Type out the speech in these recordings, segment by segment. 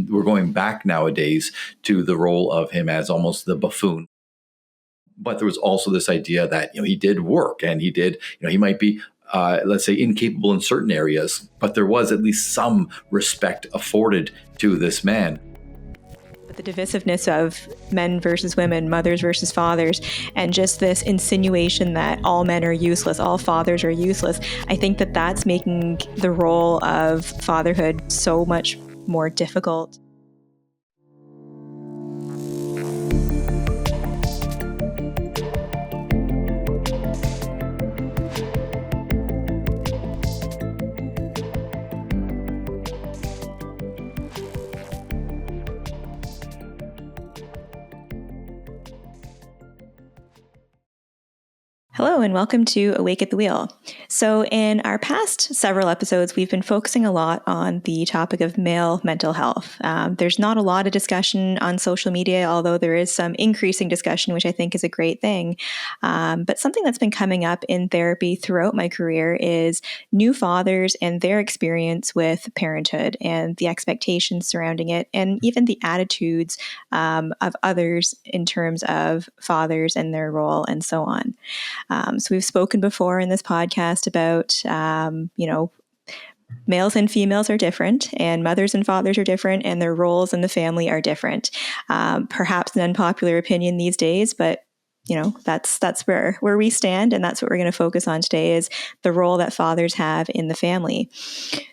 we're going back nowadays to the role of him as almost the buffoon. But there was also this idea that, he did work and he did, he might be, let's say, incapable in certain areas, but there was at least some respect afforded to this man. The divisiveness of men versus women, mothers versus fathers, and just this insinuation that all men are useless, all fathers are useless. I think that that's making the role of fatherhood so much more difficult. Hello and welcome to Awake at the Wheel. So in our past several episodes, we've been focusing a lot on the topic of male mental health. There's not a lot of discussion on social media, although there is some increasing discussion, which I think is a great thing. But something that's been coming up in therapy throughout my career is new fathers and their experience with parenthood and the expectations surrounding it, and even the attitudes of others in terms of fathers and their role and so on. So we've spoken before in this podcast about, males and females are different, and mothers and fathers are different, and their roles in the family are different. Perhaps an unpopular opinion these days, but that's where we stand, and that's what we're going to focus on today is the role that fathers have in the family.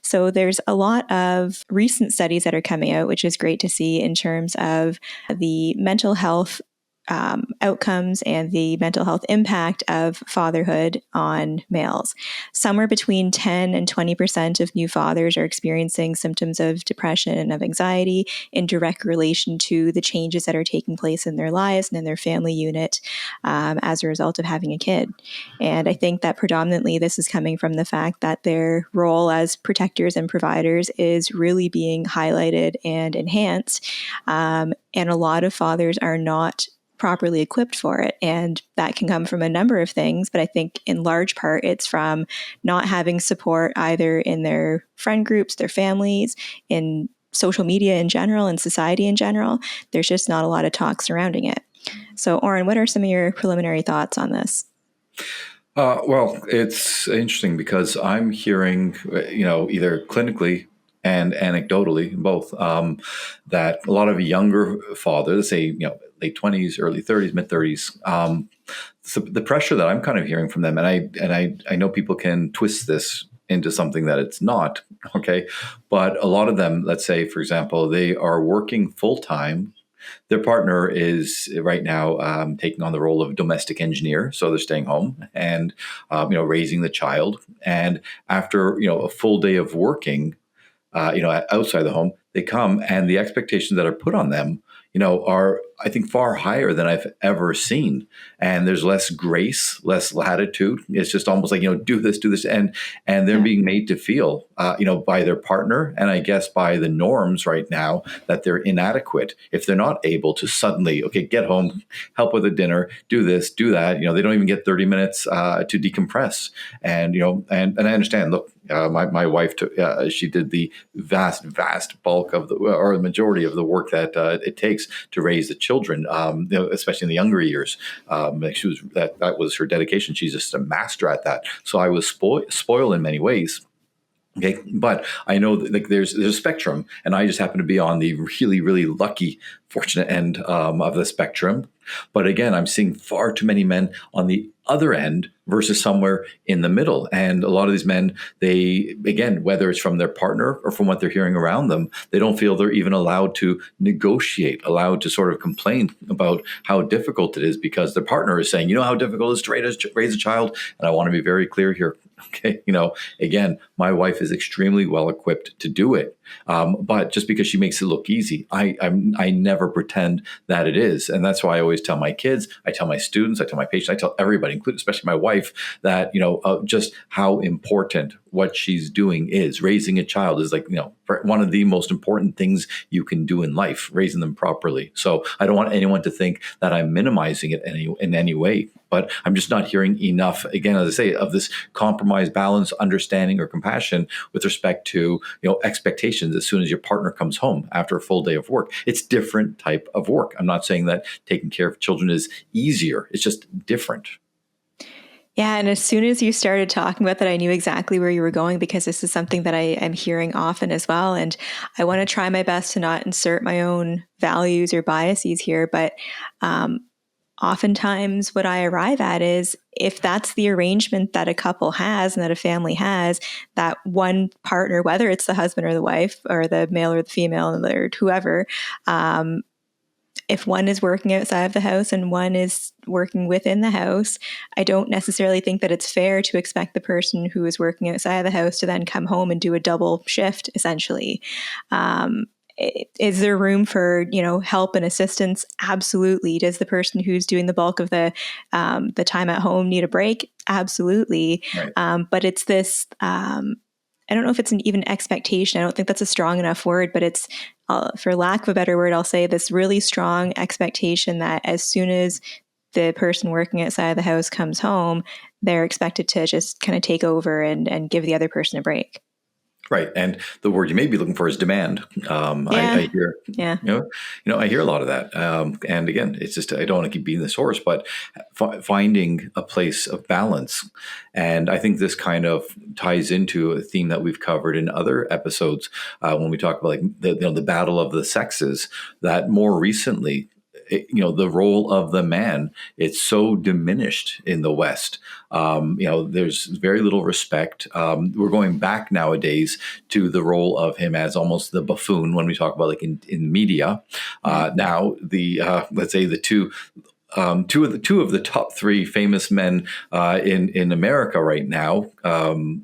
So there's a lot of recent studies that are coming out, which is great to see in terms of the mental health outcomes and the mental health impact of fatherhood on males. Somewhere between 10 and 20% of new fathers are experiencing symptoms of depression and of anxiety in direct relation to the changes that are taking place in their lives and in their family unit as a result of having a kid. And I think that predominantly this is coming from the fact that their role as protectors and providers is really being highlighted and enhanced. And a lot of fathers are not properly equipped for it. And that can come from a number of things, but I think in large part it's from not having support either in their friend groups, their families, in social media in general, and society in general. There's just not a lot of talk surrounding it. So Oren, what are some of your preliminary thoughts on this? Well, it's interesting because I'm hearing, either clinically and anecdotally, both, that a lot of younger fathers, say, late 20s, early 30s, mid 30s, so the pressure that I'm kind of hearing from them, and I know people can twist this into something that it's not, okay, but a lot of them, let's say, for example, they are working full time. Their partner is right now taking on the role of domestic engineer, so they're staying home and raising the child. And after a full day of working, outside the home, they come, and the expectations that are put on them, are, I think, far higher than I've ever seen. And there's less grace, less latitude. It's just almost like, do this. And they're being made to feel, by their partner, and I guess by the norms right now, that they're inadequate if they're not able to suddenly, get home, help with the dinner, do this, do that. They don't even get 30 minutes to decompress. And, and I understand, look, my wife, she did the vast bulk of or the majority of the work that it takes to raise the children, especially in the younger years. That was her dedication. She's just a master at that. So I was spoiled in many ways. Okay, but I know that there's a spectrum, and I just happen to be on the really, really lucky, fortunate end of the spectrum. But again, I'm seeing far too many men on the other end versus somewhere in the middle. And a lot of these men, they, again, whether it's from their partner or from what they're hearing around them, they don't feel they're even allowed to negotiate, allowed to sort of complain about how difficult it is, because their partner is saying, how difficult it is to raise a child. And I want to be very clear here. Okay, again, my wife is extremely well equipped to do it, but just because she makes it look easy, I never pretend that it is, and that's why I always tell my kids, I tell my students, I tell my patients, I tell everybody, including especially my wife, that just how important what she's doing is. Raising a child is like one of the most important things you can do in life, raising them properly. So I don't want anyone to think that I'm minimizing it in any way. But I'm just not hearing enough, again, as I say, of this compromise, balance, understanding, or compassion with respect to expectations expectations as soon as your partner comes home after a full day of work. It's different type of work. I'm not saying that taking care of children is easier. It's just different. Yeah, and as soon as you started talking about that, I knew exactly where you were going, because this is something that I am hearing often as well. And I want to try my best to not insert my own values or biases here. But oftentimes what I arrive at is, if that's the arrangement that a couple has and that a family has, that one partner, whether it's the husband or the wife or the male or the female or whoever, if one is working outside of the house and one is working within the house, I don't necessarily think that it's fair to expect the person who is working outside of the house to then come home and do a double shift, essentially. Is there room for, help and assistance? Absolutely. Does the person who's doing the bulk of the time at home need a break? Absolutely. Right. But it's this, I don't know if it's an even expectation. I don't think that's a strong enough word, but it's, for lack of a better word, I'll say this really strong expectation that as soon as the person working outside of the house comes home, they're expected to just kind of take over and give the other person a break. Right, and the word you may be looking for is demand. I hear, Yeah. I hear a lot of that. And again, it's just, I don't want to keep beating this horse, but finding a place of balance. And I think this kind of ties into a theme that we've covered in other episodes when we talk about like the battle of the sexes. That more recently, the role of the man, it's so diminished in the West. There's very little respect. We're going back nowadays to the role of him as almost the buffoon when we talk about like in media. Now let's say the two of the top three famous men in America right now.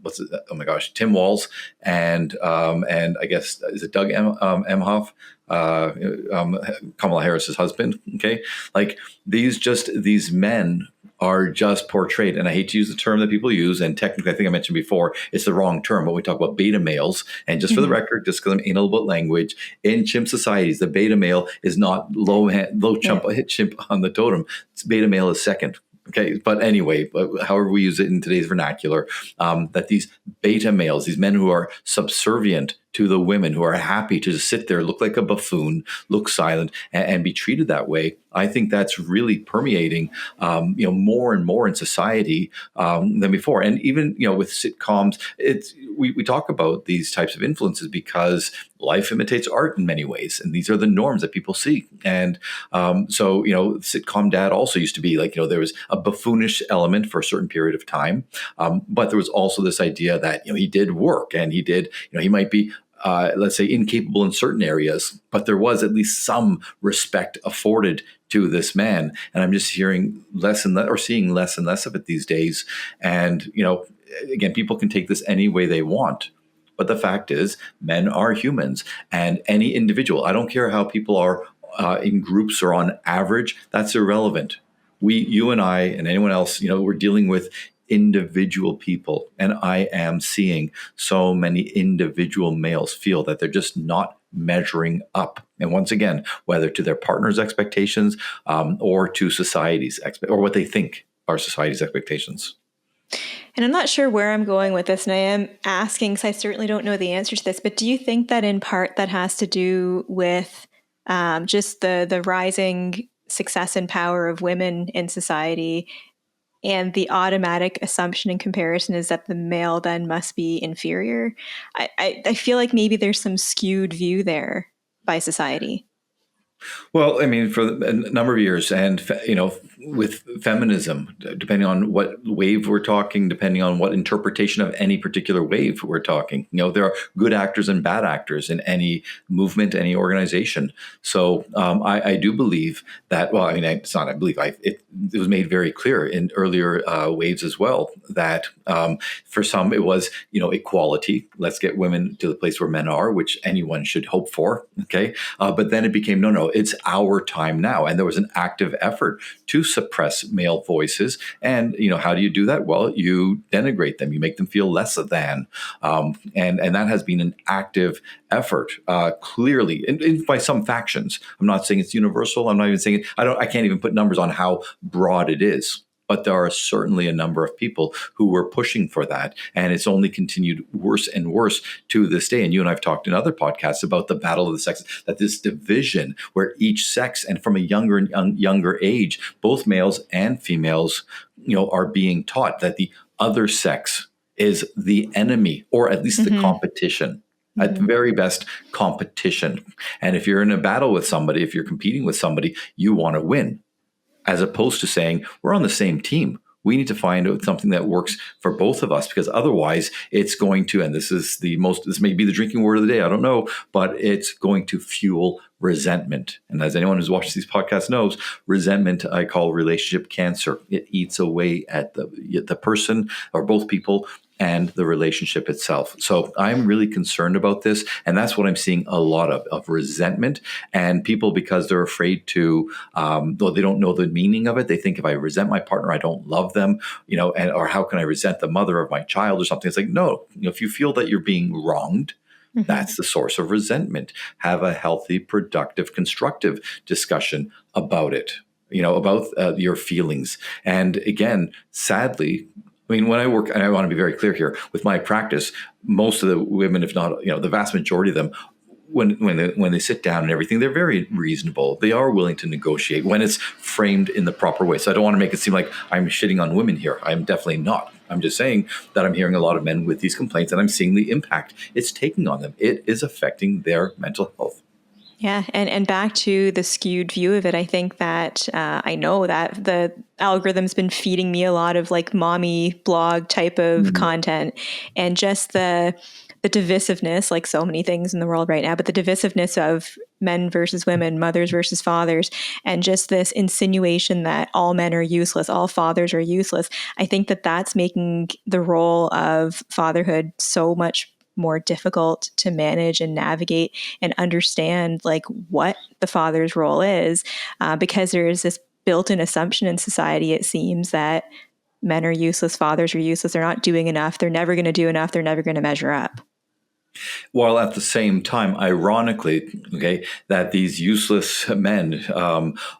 What's it? Oh my gosh, Tim Walz and I guess is it Doug Emhoff? Kamala Harris's husband. Okay, like these men are just portrayed, and I hate to use the term that people use, and technically I think I mentioned before it's the wrong term, but we talk about beta males, and just for the record, just because I'm anal about language, in chimp societies, the beta male is not low chimp on the totem. It's beta male is second. Okay, but anyway, however we use it in today's vernacular, that these beta males, these men who are subservient to the women, who are happy to just sit there, look like a buffoon, look silent, and be treated that way. I think that's really permeating, more and more in society than before. And even, with sitcoms, we talk about these types of influences because life imitates art in many ways, and these are the norms that people see. And so, sitcom dad also used to be like, there was a buffoonish element for a certain period of time, but there was also this idea that he did work, and he did, he might be let's say incapable in certain areas, but there was at least some respect afforded to this man. And I'm just hearing less and less, or seeing less and less of it these days. And, again, people can take this any way they want. But the fact is, men are humans, and any individual, I don't care how people are in groups or on average, that's irrelevant. You and I and anyone else, we're dealing with individual people. And I am seeing so many individual males feel that they're just not measuring up. And once again, whether to their partner's expectations or to society's or what they think are society's expectations. And I'm not sure where I'm going with this, and I am asking because I certainly don't know the answer to this, but do you think that in part that has to do with just the rising success and power of women in society, and the automatic assumption and comparison is that the male then must be inferior? I feel like maybe there's some skewed view there by society. Well, I mean, for a number of years, and with feminism, depending on what wave we're talking, depending on what interpretation of any particular wave we're talking, there are good actors and bad actors in any movement, any organization. So I do believe that. Well, I mean, it's not. I believe it was made very clear in earlier waves as well that for some it was equality. Let's get women to the place where men are, which anyone should hope for. Okay, but then it became no. It's our time now. And there was an active effort to suppress male voices. And, how do you do that? Well, you denigrate them. You make them feel less than. And that has been an active effort, clearly, by some factions. I'm not saying it's universal. I'm not even saying I can't even put numbers on how broad it is. but there are certainly a number of people who were pushing for that. And it's only continued worse and worse to this day. And you and I have talked in other podcasts about the battle of the sexes, that this division where each sex, and from a younger age, both males and females, are being taught that the other sex is the enemy, or at least the competition. At the very best, competition. And if you're in a battle with somebody, if you're competing with somebody, you want to win, as opposed to saying, we're on the same team. We need to find out something that works for both of us, because otherwise it's going to, and this may be the drinking word of the day, I don't know, but it's going to fuel resentment. And as anyone who's watched these podcasts knows, resentment I call relationship cancer. It eats away at the person, or both people, and the relationship itself. So I'm really concerned about this. And that's what I'm seeing a lot of resentment. And people, because they're afraid to, though they don't know the meaning of it, they think if I resent my partner, I don't love them, or how can I resent the mother of my child or something? It's like, no, if you feel that you're being wronged, that's the source of resentment. Have a healthy, productive, constructive discussion about it, about your feelings. And again, sadly, when I work, and I want to be very clear here, with my practice, most of the women, if not, the vast majority of them, when they sit down and everything, they're very reasonable. They are willing to negotiate when it's framed in the proper way. So I don't want to make it seem like I'm shitting on women here. I'm definitely not. I'm just saying that I'm hearing a lot of men with these complaints, and I'm seeing the impact it's taking on them. It is affecting their mental health. Yeah. And back to the skewed view of it, I think that I know that the algorithm's been feeding me a lot of like mommy blog type of content, and just the divisiveness, like so many things in the world right now, but the divisiveness of men versus women, mothers versus fathers, and just this insinuation that all men are useless, all fathers are useless. I think that that's making the role of fatherhood so much more difficult to manage and navigate and understand, like what the father's role is, because there is this built-in assumption in society, it seems, that men are useless, fathers are useless, they're not doing enough, they're never going to do enough, they're never going to measure up. While at the same time, ironically, that these useless men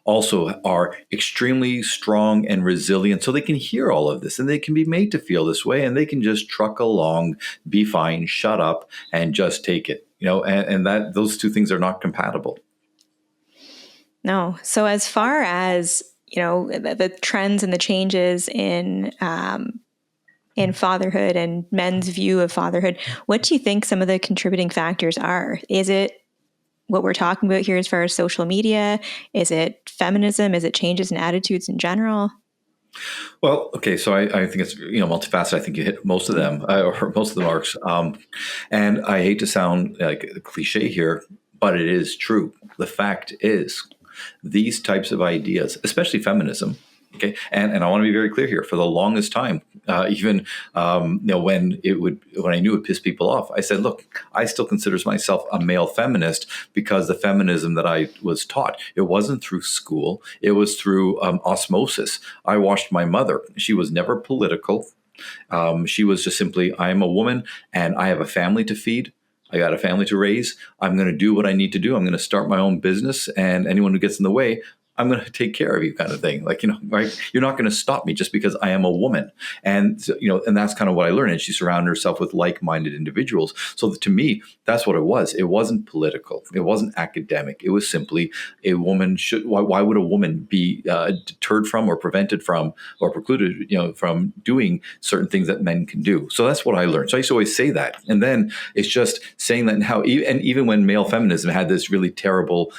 also are extremely strong and resilient, so they can hear all of this and they can be made to feel this way, and they can just truck along, be fine, shut up, and just take it. And that those two things are not compatible. No. So as far as the trends and the changes in fatherhood and men's view of fatherhood, what do you think some of the contributing factors are? Is it what we're talking about here as far as social media? Is it feminism? Is it changes in attitudes in general? Well, okay, so I think it's multifaceted. I think you hit most of them, or most of the marks. And I hate to sound like a cliche here, but it is true. The fact is, these types of ideas, especially feminism, okay, and I want to be very clear here. For the longest time, even when I knew it pissed people off, I said, "Look, I still consider myself a male feminist because the feminism that I was taught, it wasn't through school; it was through osmosis. I watched my mother; she was never political. She was just simply, I am a woman and I have a family to feed." I got a family to raise. I'm going to do what I need to do. I'm going to start my own business, and anyone who gets in the way, I'm going to take care of you, kind of thing. Like, right? You're not going to stop me just because I am a woman. And, and that's kind of what I learned. And she surrounded herself with like-minded individuals. So to me, that's what it was. It wasn't political. It wasn't academic. It was simply a woman why would a woman be deterred from or prevented from or precluded, from doing certain things that men can do? So that's what I learned. So I used to always say that. And then it's just saying that now, and even when male feminism had this really terrible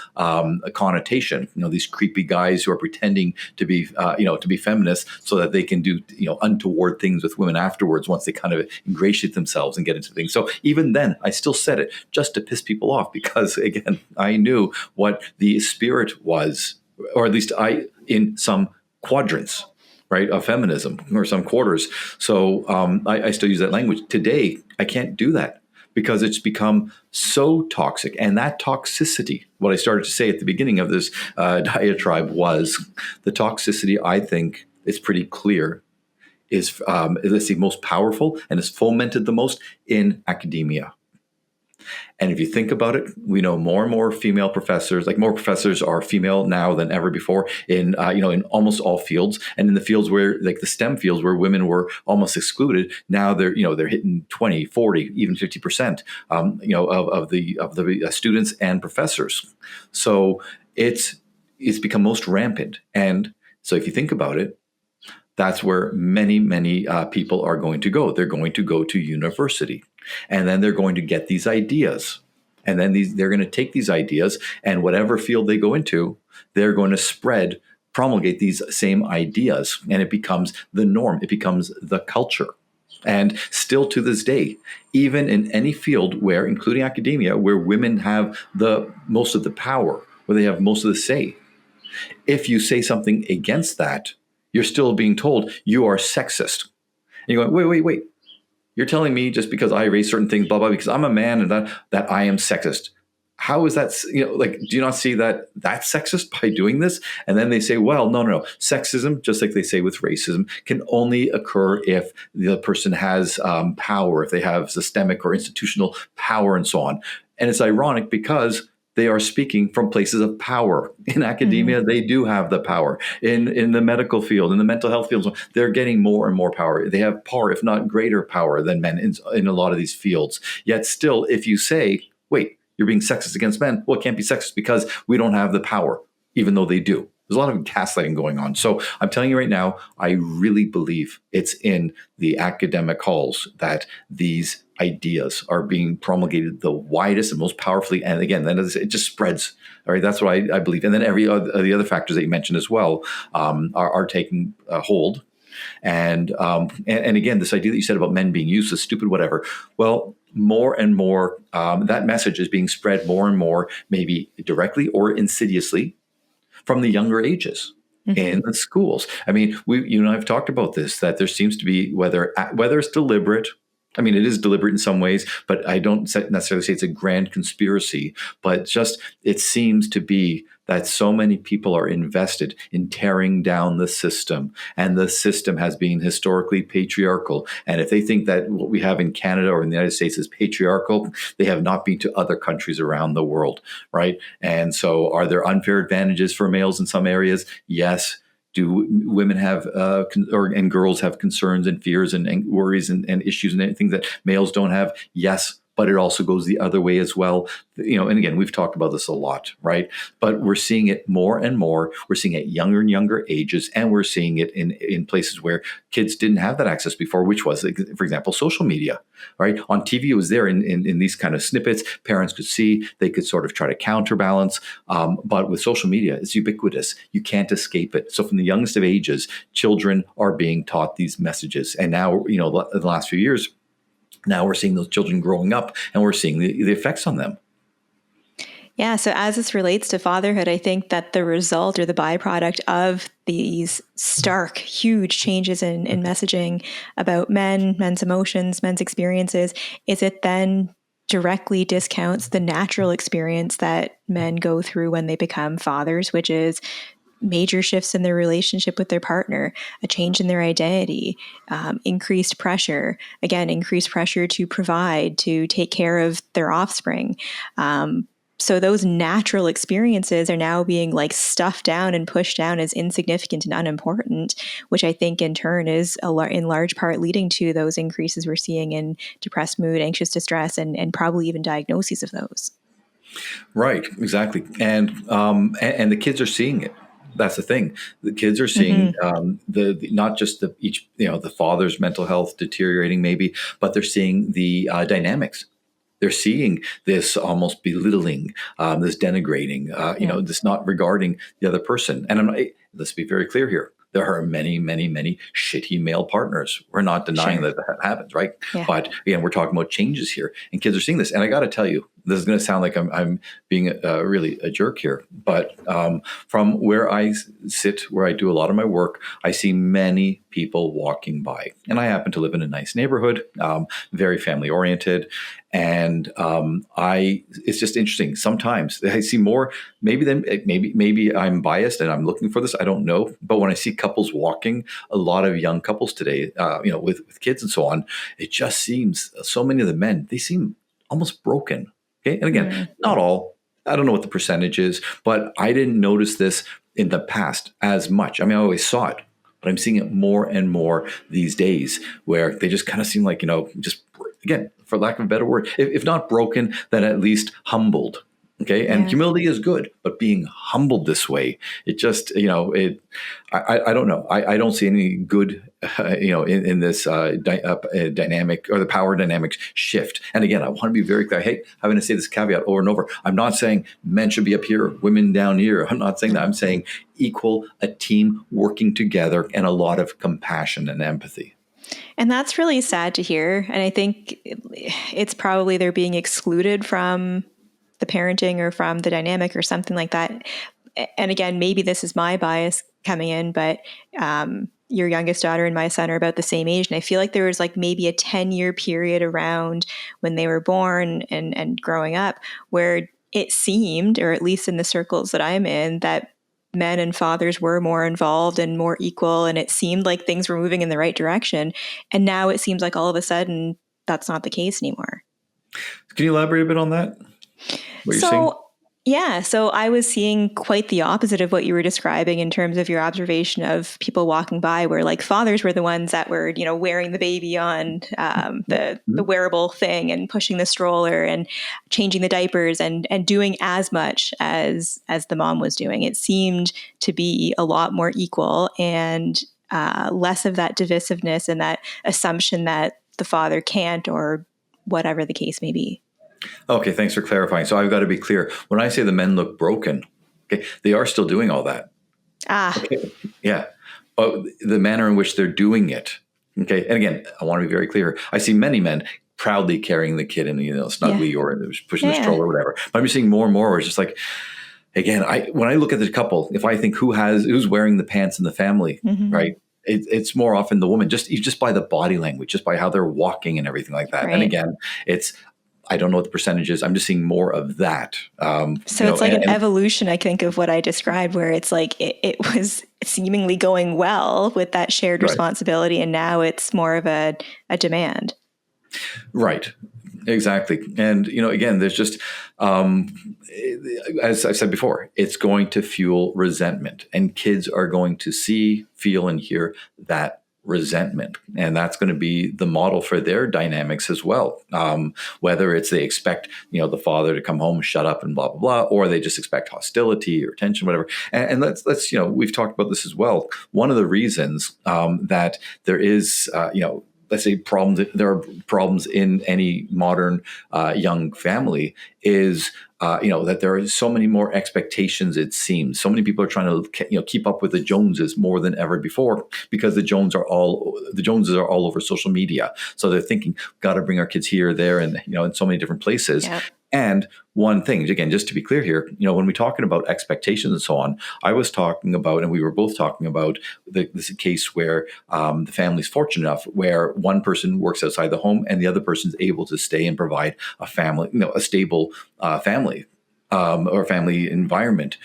connotation, these creepy guys who are pretending to be, to be feminists so that they can do, untoward things with women afterwards once they kind of ingratiate themselves and get into things. So even then, I still said it just to piss people off because, again, I knew what the spirit was, or at least in some quadrants, right, of feminism, or some quarters. So I still use that language. Today, I can't do that, because it's become so toxic. And that toxicity, what I started to say at the beginning of this diatribe, was the toxicity, I think, is pretty clear, is let's see, most powerful and is fomented the most in academia. And if you think about it, we know more and more female professors, like more professors are female now than ever before in, in almost all fields. And in the fields where, like the STEM fields where women were almost excluded, now they're hitting 20, 40, even 50%, of the students and professors. So it's become most rampant. And so if you think about it, that's where many, many people are going to go. They're going to go to university, and then they're going to get these ideas. And then they're going to take these ideas, and whatever field they go into, they're going to promulgate these same ideas. And it becomes the norm. It becomes the culture. And still to this day, even in any field where, including academia, where women have the most of the power, where they have most of the say, if you say something against that, you're still being told you are sexist. And you're going, wait. You're telling me just because I raise certain things, blah, blah, because I'm a man and that I am sexist. How is that, do you not see that that's sexist by doing this? And then they say, well, no. Sexism, just like they say with racism, can only occur if the person has power, if they have systemic or institutional power and so on. And it's ironic because they are speaking from places of power. In academia, they do have the power. In the medical field, in the mental health field, they're getting more and more power. They have power, if not greater power than men in a lot of these fields. Yet still, if you say, wait, you're being sexist against men, well, it can't be sexist because we don't have the power, even though they do. There's a lot of gaslighting going on. So I'm telling you right now, I really believe it's in the academic halls that these ideas are being promulgated the widest and most powerfully. And again, then it just spreads. All right, that's what I believe. And then the other factors that you mentioned as well are taking hold. And again, this idea that you said about men being useless, stupid, whatever. Well, more and more, that message is being spread more and more, maybe directly or insidiously, from the younger ages in the schools. I mean, you and I have talked about this, that there seems to be, whether it's deliberate, I mean, it is deliberate in some ways, but I don't necessarily say it's a grand conspiracy, but just it seems to be that so many people are invested in tearing down the system, and the system has been historically patriarchal. And if they think that what we have in Canada or in the United States is patriarchal, they have not been to other countries around the world, right? And so are there unfair advantages for males in some areas? Yes. Do women have and girls have concerns and fears and worries and issues and things that males don't have? Yes, but it also goes the other way as well. And again, we've talked about this a lot, right? But we're seeing it more and more. We're seeing it younger and younger ages, and we're seeing it in places where kids didn't have that access before, which was, for example, social media, right? On TV, it was there in these kind of snippets. Parents could see, they could sort of try to counterbalance. But with social media, it's ubiquitous. You can't escape it. So from the youngest of ages, children are being taught these messages. And now, in the last few years, now we're seeing those children growing up, and we're seeing the effects on them. Yeah. So as this relates to fatherhood, I think that the result or the byproduct of these stark, huge changes in messaging about men's emotions, men's experiences, is it then directly discounts the natural experience that men go through when they become fathers, which is major shifts in their relationship with their partner, a change in their identity, increased pressure to provide, to take care of their offspring. So those natural experiences are now being stuffed down and pushed down as insignificant and unimportant, which I think in turn is in large part leading to those increases we're seeing in depressed mood, anxious distress, and probably even diagnoses of those. Right, exactly. And the kids are seeing it. That's the thing. The kids are seeing the not just the father's mental health deteriorating, maybe, but they're seeing the dynamics. They're seeing this almost belittling, this denigrating, this not regarding the other person. And let's be very clear here. There are many, many, many shitty male partners. We're not denying that happens, right? Yeah. But again, we're talking about changes here, and kids are seeing this. And I got to tell you, this is going to sound like I'm being really a jerk here, but from where I sit, where I do a lot of my work, I see many people walking by, and I happen to live in a nice neighborhood, very family oriented. And it's just interesting. Sometimes I see more, maybe I'm biased and I'm looking for this. I don't know. But when I see couples walking, a lot of young couples today, with kids and so on, it just seems so many of the men, they seem almost broken. Okay. And again, Mm. not all, I don't know what the percentage is, but I didn't notice this in the past as much. I mean, I always saw it, but I'm seeing it more and more these days where they just kind of seem like, just again, for lack of a better word, if not broken, then at least humbled. Okay. And Yeah. humility is good, but being humbled this way, it just, I don't know. I don't see any good, in this dynamic or the power dynamic shift. And again, I want to be very clear. I hate having to say this caveat over and over. I'm not saying men should be up here, women down here. I'm not saying that. I'm saying equal, a team working together, and a lot of compassion and empathy. And that's really sad to hear. And I think it's probably they're being excluded from the parenting or from the dynamic or something like that. And again, maybe this is my bias coming in, but your youngest daughter and my son are about the same age. And I feel like there was like maybe a 10-year period around when they were born and growing up where it seemed, or at least in the circles that I'm in, that men and fathers were more involved and more equal. And it seemed like things were moving in the right direction. And now it seems like all of a sudden that's not the case anymore. Can you elaborate a bit on that? What you're seeing? Yeah, so I was seeing quite the opposite of what you were describing in terms of your observation of people walking by, where like fathers were the ones that were, wearing the baby on the wearable thing and pushing the stroller and changing the diapers and doing as much as the mom was doing. It seemed to be a lot more equal and less of that divisiveness and that assumption that the father can't, or whatever the case may be. Okay, thanks for clarifying. So I've got to be clear. When I say the men look broken, okay, they are still doing all that. Okay. Yeah. The manner in which they're doing it. Okay. And again, I want to be very clear. I see many men proudly carrying the kid in, snugly or pushing the stroller or whatever. But I'm seeing more and more where it's just like, again, when I look at the couple, if I think who's wearing the pants in the family, right? It's more often the woman, just by the body language, just by how they're walking and everything like that. Right. And again, I don't know what the percentage is. I'm just seeing more of that. So it's like an evolution, I think, of what I described, where it's like it was seemingly going well with that shared responsibility, and now it's more of a demand. Right. Exactly. And, again, there's just, as I've said before, it's going to fuel resentment, and kids are going to see, feel, and hear that resentment. And that's going to be the model for their dynamics as well. Whether it's they expect, the father to come home, shut up and blah, blah, blah, or they just expect hostility or tension, whatever. And let's, we've talked about this as well. One of the reasons that there is, let's say there are problems in any modern young family is, that there are so many more expectations. It seems so many people are trying to, keep up with the Joneses more than ever before, because the Joneses are all over social media. So they're thinking, got to bring our kids here, there, and in so many different places. Yeah. And one thing, again, just to be clear here, when we're talking about expectations and so on, I was talking about, and we were both talking about this case where the family's fortunate enough where one person works outside the home and the other person's able to stay and provide a family, a stable family or family environment.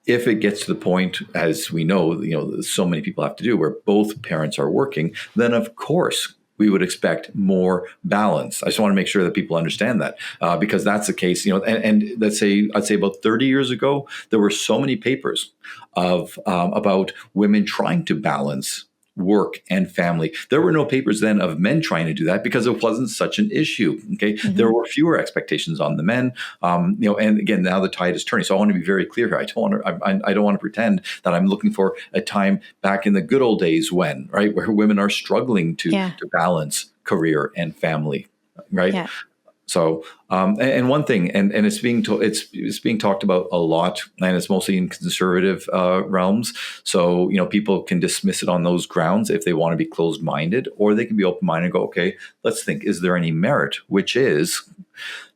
If it gets to the point, as we know, so many people have to do, where both parents are working, then of course we would expect more balance. I just want to make sure that people understand that, because that's the case. And let's say I'd say about 30 years ago, there were so many papers about women trying to balance work and family. There were no papers then of men trying to do that because it wasn't such an issue. Okay, there were fewer expectations on the men. And again, now the tide is turning. So I want to be very clear here. I don't want to pretend that I'm looking for a time back in the good old days where women are struggling to balance career and family, right? Yeah. So, and one thing, and it's being talked about a lot, and it's mostly in conservative realms. So, people can dismiss it on those grounds if they want to be closed-minded, or they can be open-minded and go, okay, let's think, is there any merit? Which is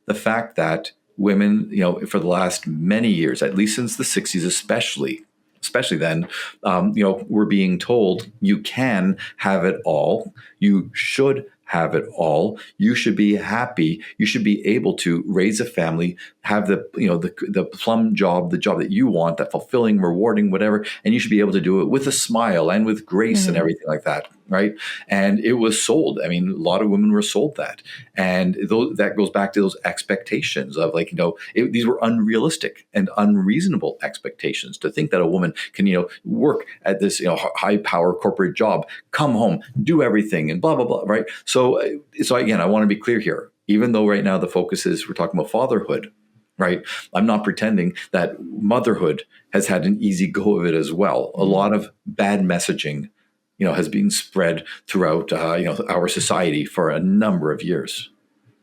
the fact that women, for the last many years, at least since the 60s, especially then, we're being told you can have it all. You should have it all. You should be happy. You should be able to raise a family, have the plum job, the job that you want, that fulfilling, rewarding, whatever, and you should be able to do it with a smile and with grace and everything like that. right? And it was sold. I mean, a lot of women were sold that. And that goes back to those expectations of like, these were unrealistic and unreasonable expectations to think that a woman can, work at this, high power corporate job, come home, do everything and blah, blah, blah, right? So again, I want to be clear here, even though right now the focus is we're talking about fatherhood, right? I'm not pretending that motherhood has had an easy go of it as well. A lot of bad messaging has been spread throughout, our society for a number of years.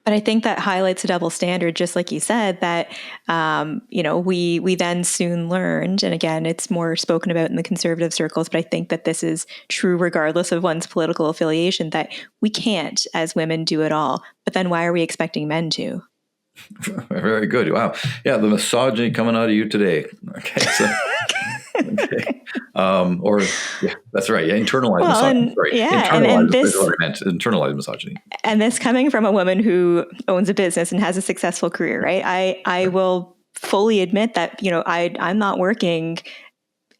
But I think that highlights a double standard, just like you said, that, we then soon learned, and again, it's more spoken about in the conservative circles, but I think that this is true regardless of one's political affiliation, that we can't, as women, do it all. But then why are we expecting men to? Very good. Wow. Yeah, the misogyny coming out of you today. Okay. So, okay. That's right. Yeah, internalized misogyny. Sorry. And this is what I meant. Internalized misogyny. And this coming from a woman who owns a business and has a successful career, right? I will fully admit that, I'm not working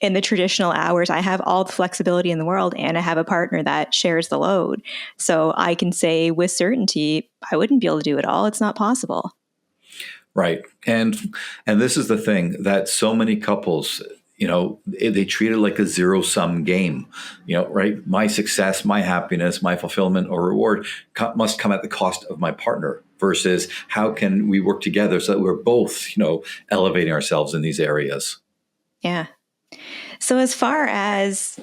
in the traditional hours. I have all the flexibility in the world, and I have a partner that shares the load. So I can say with certainty, I wouldn't be able to do it all. It's not possible. Right. And this is the thing that so many couples, they treat it like a zero-sum game, right? My success, my happiness, my fulfillment or reward must come at the cost of my partner, versus how can we work together so that we're both, elevating ourselves in these areas. Yeah. So as far as,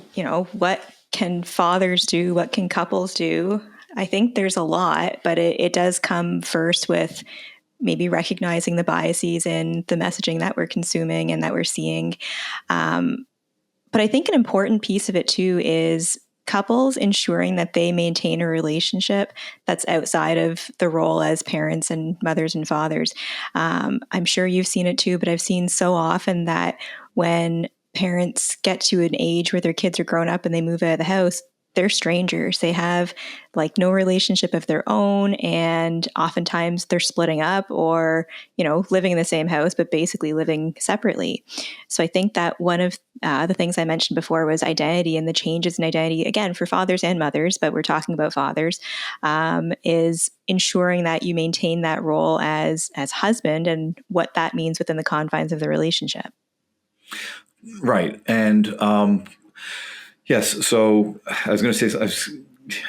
what can fathers do, what can couples do, I think there's a lot, but it does come first with maybe recognizing the biases in the messaging that we're consuming and that we're seeing. But I think an important piece of it too is couples ensuring that they maintain a relationship that's outside of the role as parents and mothers and fathers. I'm sure you've seen it too, but I've seen so often that when parents get to an age where their kids are grown up and they move out of the house, they're strangers. They have like no relationship of their own. And oftentimes they're splitting up or, living in the same house, but basically living separately. So I think that one of the things I mentioned before was identity, and the changes in identity, again, for fathers and mothers, but we're talking about fathers, is ensuring that you maintain that role as husband and what that means within the confines of the relationship. Right. And, yes. So I was going to say, I was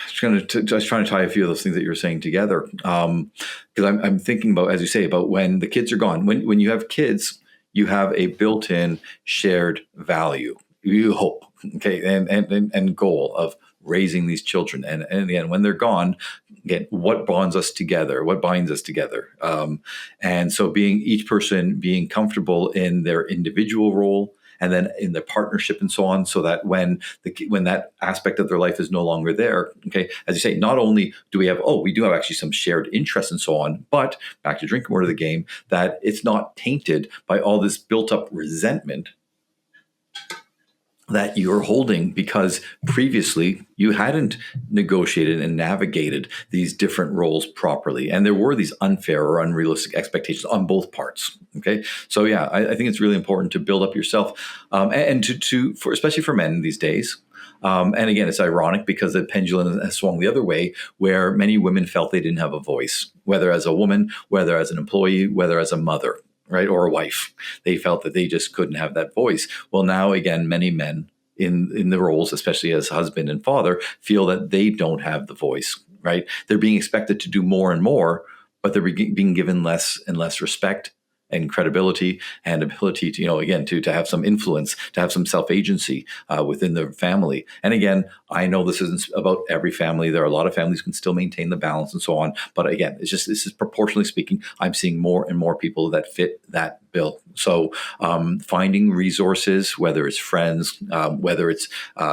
trying to tie a few of those things that you were saying together. Because I'm thinking about, as you say, about when the kids are gone. When you have kids, you have a built-in shared value, you hope, okay, and goal of raising these children. And in the end, when they're gone, again, what bonds us together? What binds us together? And so each person being comfortable in their individual role, and then in the partnership and so on, so that when that aspect of their life is no longer there, okay, as you say, not only do we have actually some shared interests and so on, but back to drinking more of the game, that it's not tainted by all this built up resentment that you're holding because previously you hadn't negotiated and navigated these different roles properly. And there were these unfair or unrealistic expectations on both parts. Okay. So yeah, I think it's really important to build up yourself and for especially for men these days. And again, it's ironic because the pendulum has swung the other way, where many women felt they didn't have a voice, whether as a woman, whether as an employee, whether as a mother, right, or a wife. They felt that they just couldn't have that voice. Well, now again, many men in the roles, especially as husband and father, feel that they don't have the voice, right? They're being expected to do more and more, but they're being given less and less respect and credibility and ability to, again, to have some influence, to have some self-agency within the family. And again, I know this isn't about every family. There are a lot of families who can still maintain the balance and so on. But again, this is proportionally speaking, I'm seeing more and more people that fit that bill. So finding resources, whether it's friends, whether it's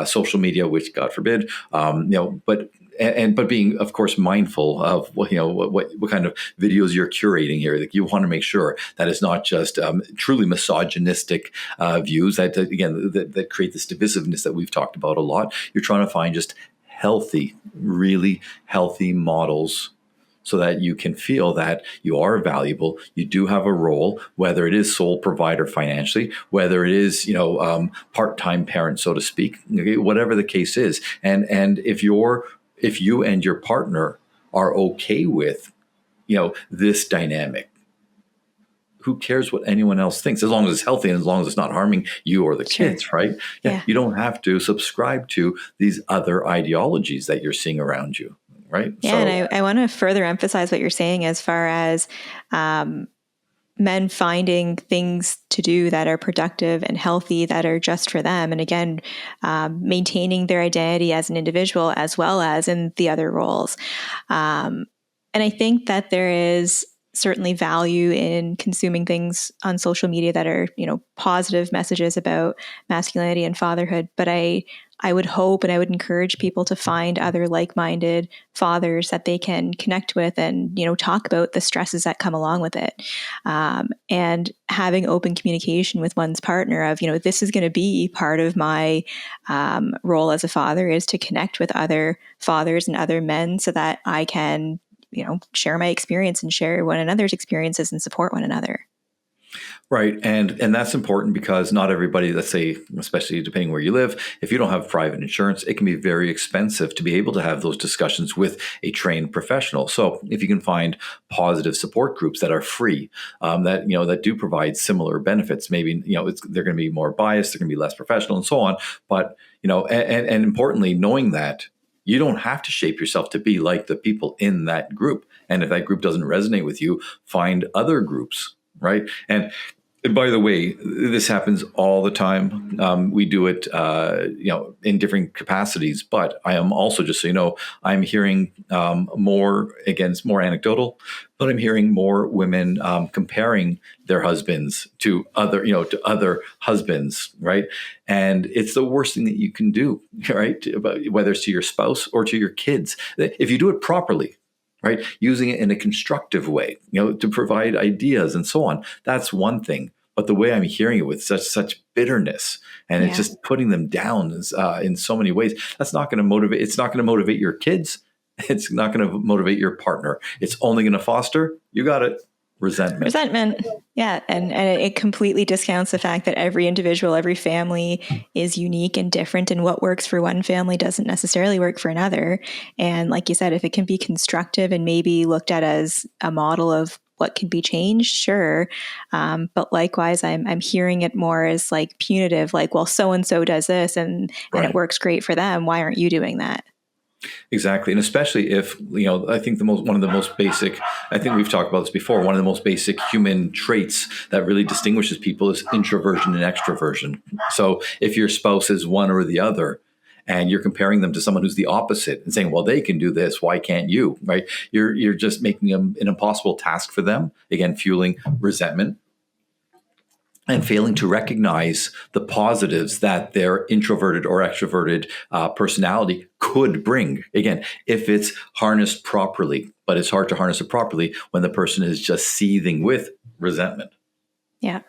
social media, which God forbid, but being, of course, mindful of what kind of videos you're curating here. Like, you want to make sure that it's not just truly misogynistic views that create this divisiveness that we've talked about a lot. You're trying to find just healthy, really healthy models, so that you can feel that you are valuable, you do have a role, whether it is sole provider financially, whether it is, part-time parent, so to speak, whatever the case is. And if you and your partner are okay with, this dynamic, who cares what anyone else thinks, as long as it's healthy and as long as it's not harming you or the Sure. kids, right? Yeah. You don't have to subscribe to these other ideologies that you're seeing around you, right? Yeah, and I want to further emphasize what you're saying as far as men finding things to do that are productive and healthy, that are just for them. And again, maintaining their identity as an individual as well as in the other roles. And I think that there is certainly value in consuming things on social media that are, positive messages about masculinity and fatherhood. But I would hope and I would encourage people to find other like-minded fathers that they can connect with and, talk about the stresses that come along with it. And having open communication with one's partner of, this is going to be part of my role as a father, is to connect with other fathers and other men so that I can, share my experience and share one another's experiences and support one another. Right. And that's important because not everybody, let's say, especially depending where you live, if you don't have private insurance, it can be very expensive to be able to have those discussions with a trained professional. So if you can find positive support groups that are free, that do provide similar benefits, maybe, they're going to be more biased, they're going to be less professional and so on. But, and importantly, knowing that you don't have to shape yourself to be like the people in that group. And if that group doesn't resonate with you, find other groups. Right. And by the way, this happens all the time. We do it, in different capacities. But I am also, just so you know, I'm hearing more anecdotal, but I'm hearing more women comparing their husbands to other husbands, right? And it's the worst thing that you can do, right? Whether it's to your spouse or to your kids, if you do it properly. Right, using it in a constructive way, to provide ideas and so on. That's one thing. But the way I'm hearing it with such bitterness, and it's just putting them down in so many ways, that's not going to motivate. It's not going to motivate your kids. It's not going to motivate your partner. It's only going to foster, you got it, resentment. Yeah. And it completely discounts the fact that every individual, every family is unique and different, and what works for one family doesn't necessarily work for another. And like you said, if it can be constructive and maybe looked at as a model of what can be changed, sure. But likewise, I'm hearing it more as like punitive, like, well, so-and-so does this and it works great for them. Why aren't you doing that? Exactly. And especially if, I think one of the most basic, I think we've talked about this before, one of the most basic human traits that really distinguishes people is introversion and extroversion. So if your spouse is one or the other, and you're comparing them to someone who's the opposite and saying, well, they can do this, why can't you, right? You're just making an impossible task for them, again, fueling resentment, and failing to recognize the positives that their introverted or extroverted personality could bring. Again, if it's harnessed properly, but it's hard to harness it properly when the person is just seething with resentment. Yeah.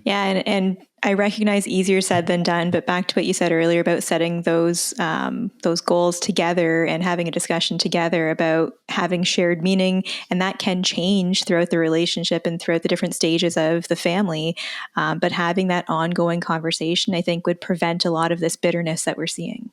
Yeah. And I recognize easier said than done, but back to what you said earlier about setting those goals together and having a discussion together about having shared meaning, and that can change throughout the relationship and throughout the different stages of the family. But having that ongoing conversation, I think, would prevent a lot of this bitterness that we're seeing.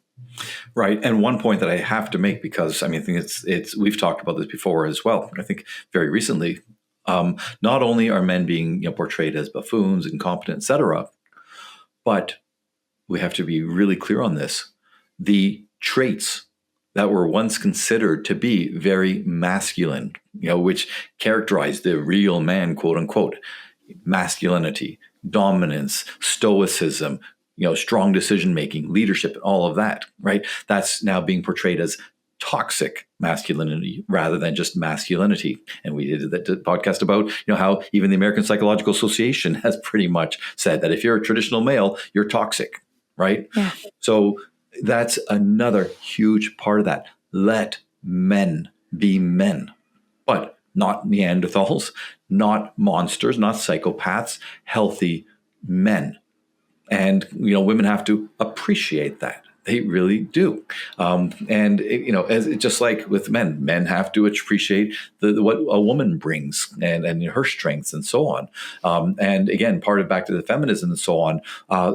Right. And one point that I have to make, because I think it's we've talked about this before as well. I think very recently, not only are men being portrayed as buffoons, incompetent, etc., but we have to be really clear on this. The traits that were once considered to be very masculine, which characterized the real man, quote unquote, masculinity, dominance, stoicism, strong decision making, leadership, all of that, right? That's now being portrayed as toxic masculinity rather than just masculinity. And we did that podcast about, how even the American Psychological Association has pretty much said that if you're a traditional male, you're toxic, right? Yeah. So that's another huge part of that. Let men be men, but not Neanderthals, not monsters, not psychopaths, healthy men. And, women have to appreciate that. They really do. And, as just like with men have to appreciate what a woman brings and her strengths and so on. And again, part of back to the feminism and so on,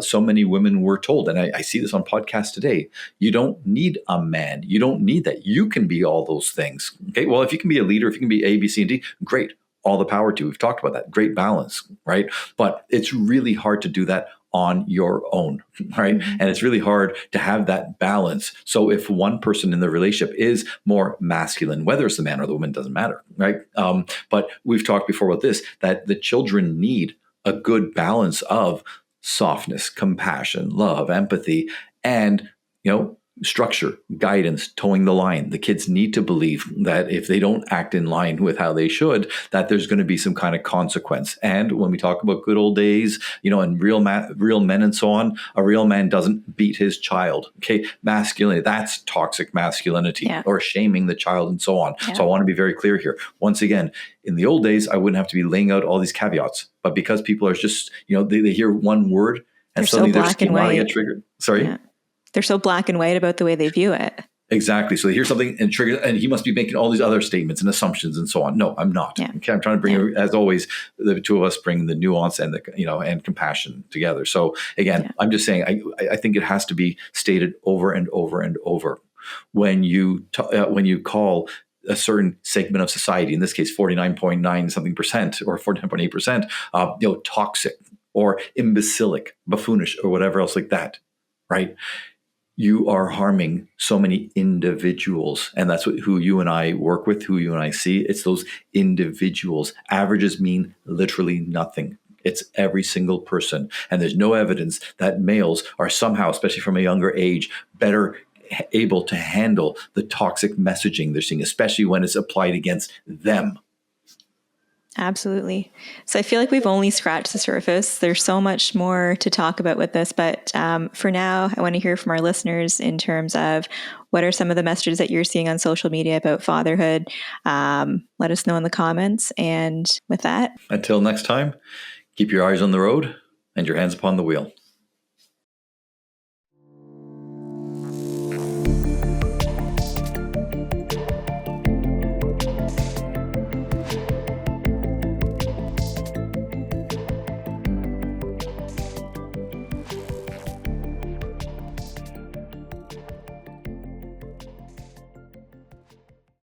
so many women were told, and I see this on podcasts today, you don't need a man. You don't need that. You can be all those things. Okay. Well, if you can be a leader, if you can be A, B, C, and D, great. All the power to you. We've talked about that. Great balance, right? But it's really hard to do that on your own, right? Mm-hmm. And it's really hard to have that balance. So if one person in the relationship is more masculine, whether it's the man or the woman, doesn't matter, right? But we've talked before about this, that the children need a good balance of softness, compassion, love, empathy, and, structure, guidance, towing the line. The kids need to believe that if they don't act in line with how they should, that there's going to be some kind of consequence. And when we talk about good old days, and real men and so on, a real man doesn't beat his child. Okay, masculinity, that's toxic masculinity, or shaming the child and so on. Yeah. So I want to be very clear here. Once again, in the old days, I wouldn't have to be laying out all these caveats, but because people are just, they hear one word and suddenly their skin get triggered. Sorry. Yeah. They're so black and white about the way they view it. Exactly. So they hear something and trigger, and he must be making all these other statements and assumptions and so on. No, I'm not. Yeah. Okay, I'm trying to bring, as always, the two of us bring the nuance and and compassion together. So again, I'm just saying, I think it has to be stated over and over and over when you call a certain segment of society, in this case, 49.9 something percent or 49.8%, toxic or imbecilic, buffoonish, or whatever else like that, right? You are harming so many individuals. And that's who you and I work with, who you and I see. It's those individuals. Averages mean literally nothing. It's every single person. And there's no evidence that males are somehow, especially from a younger age, better able to handle the toxic messaging they're seeing, especially when it's applied against them. Absolutely. So I feel like we've only scratched the surface. There's so much more to talk about with this, but for now, I want to hear from our listeners in terms of what are some of the messages that you're seeing on social media about fatherhood. Let us know in the comments. And with that, until next time, keep your eyes on the road and your hands upon the wheel.